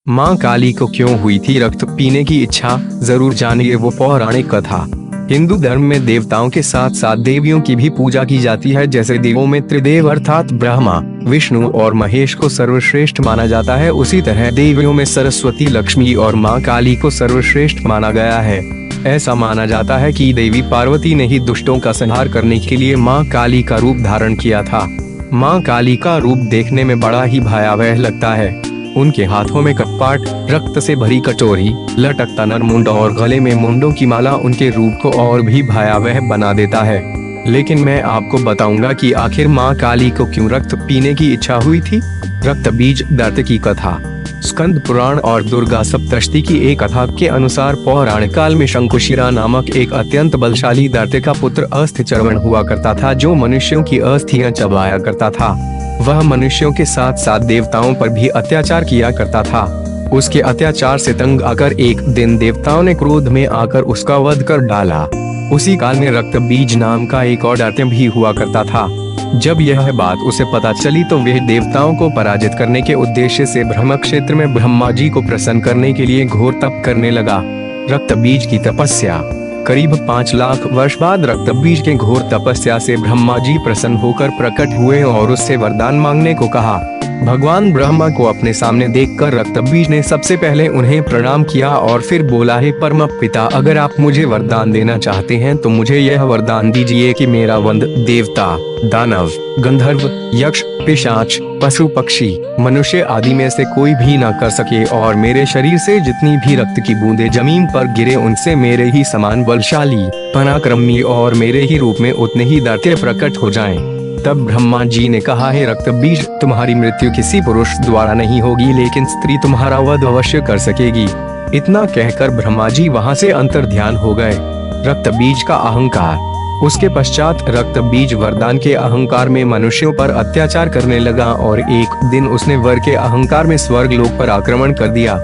मां काली को क्यों हुई थी रक्त पीने की इच्छा, जरूर जानिए वो पौराणिक कथा। हिंदू धर्म में देवताओं के साथ साथ देवियों की भी पूजा की जाती है। जैसे देवों में त्रिदेव अर्थात ब्रह्मा, विष्णु और महेश को सर्वश्रेष्ठ माना जाता है, उसी तरह देवियों में सरस्वती, लक्ष्मी और मां काली को सर्वश्रेष्ठ माना गया है। ऐसा माना जाता है कि देवी पार्वती ने ही दुष्टों का संहार करने के लिए मां काली का रूप धारण किया था। मां काली का रूप देखने में बड़ा ही भयावह लगता है। उनके हाथों में कपाट, रक्त से भरी कटोरी, लटकता नरमुंड और गले में मुंडों की माला उनके रूप को और भी भयावह बना देता है। लेकिन मैं आपको बताऊंगा कि आखिर मां काली को क्यों रक्त पीने की इच्छा हुई थी। रक्त बीज दैत्य की कथा। स्कंद पुराण और दुर्गा सप्तशती की एक कथा के अनुसार पौराणिक काल में शंकुशिरा नामक एक अत्यंत बलशाली दैत्य का पुत्र अस्थि चर्वण हुआ करता था, जो मनुष्यों की अस्थियां चबाया करता था। वह मनुष्यों के साथ साथ देवताओं पर भी अत्याचार किया करता था। उसके अत्याचार से तंग आकर एक दिन देवताओं ने क्रोध में आकर उसका वध कर डाला। उसी काल में रक्त बीज नाम का एक और दैत्य भी हुआ करता था। जब यह बात उसे पता चली तो वह देवताओं को पराजित करने के उद्देश्य से ब्रह्म क्षेत्र में ब्रह्मा जी को प्रसन्न करने के लिए घोर तप करने लगा। रक्त बीज की तपस्या। करीब 5 लाख वर्ष बाद रक्त बीज के घोर तपस्या से ब्रह्मा जी प्रसन्न होकर प्रकट हुए और उससे वरदान मांगने को कहा। भगवान ब्रह्मा को अपने सामने देखकर रक्त बीज ने सबसे पहले उन्हें प्रणाम किया और फिर बोला, हे परम पिता, अगर आप मुझे वरदान देना चाहते हैं तो मुझे यह वरदान दीजिए कि मेरा वध देवता, दानव, गंधर्व, यक्ष, पिशाच, पशु पक्षी, मनुष्य आदि में से कोई भी न कर सके और मेरे शरीर से जितनी भी रक्त की बूंदें जमीन पर गिरे उनसे मेरे ही समान बलशाली, पराक्रमी और मेरे ही रूप में उतने ही दैत्य प्रकट हो जाएं। तब ब्रह्मा जी ने कहा, हे रक्त बीज, तुम्हारी मृत्यु किसी पुरुष द्वारा नहीं होगी, लेकिन स्त्री तुम्हारा वध अवश्य कर सकेगी। इतना कहकर ब्रह्मा जी वहां से अंतर्ध्यान हो गए। रक्त बीज का अहंकार। उसके पश्चात रक्त बीज वरदान के अहंकार में मनुष्यों पर अत्याचार करने लगा और एक दिन उसने वर के अहंकार में स्वर्ग लोक पर आक्रमण कर दिया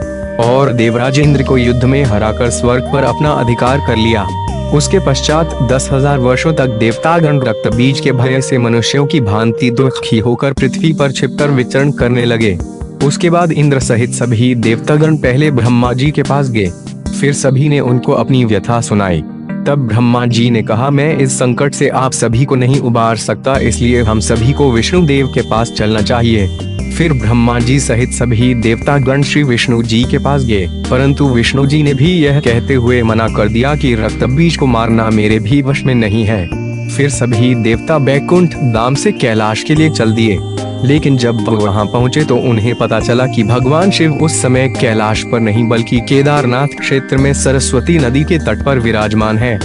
और देवराज इंद्र को युद्ध में हराकर स्वर्ग पर अपना अधिकार कर लिया। उसके पश्चात 10,000 वर्षों तक देवतागण रक्त बीज के भय से मनुष्यों की भांति दुखी होकर पृथ्वी पर छिपकर विचरण करने लगे। उसके बाद इंद्र सहित सभी देवतागण पहले ब्रह्मा जी के पास गए, फिर सभी ने उनको अपनी व्यथा सुनाई। तब ब्रह्मा जी ने कहा, मैं इस संकट से आप सभी को नहीं उबार सकता, इसलिए हम सभी को विष्णु देव के पास चलना चाहिए। फिर ब्रह्मा जी सहित सभी देवतागण श्री विष्णु जी के पास गए, परंतु विष्णु जी ने भी यह कहते हुए मना कर दिया कि रक्त बीज को मारना मेरे भी वश में नहीं है। फिर सभी देवता बैकुंठ धाम से कैलाश के लिए चल दिए। लेकिन जब वो वहां पहुंचे तो उन्हें पता चला कि भगवान शिव उस समय कैलाश पर नहीं बल्कि केदारनाथ क्षेत्र में सरस्वती नदी के तट पर विराजमान है।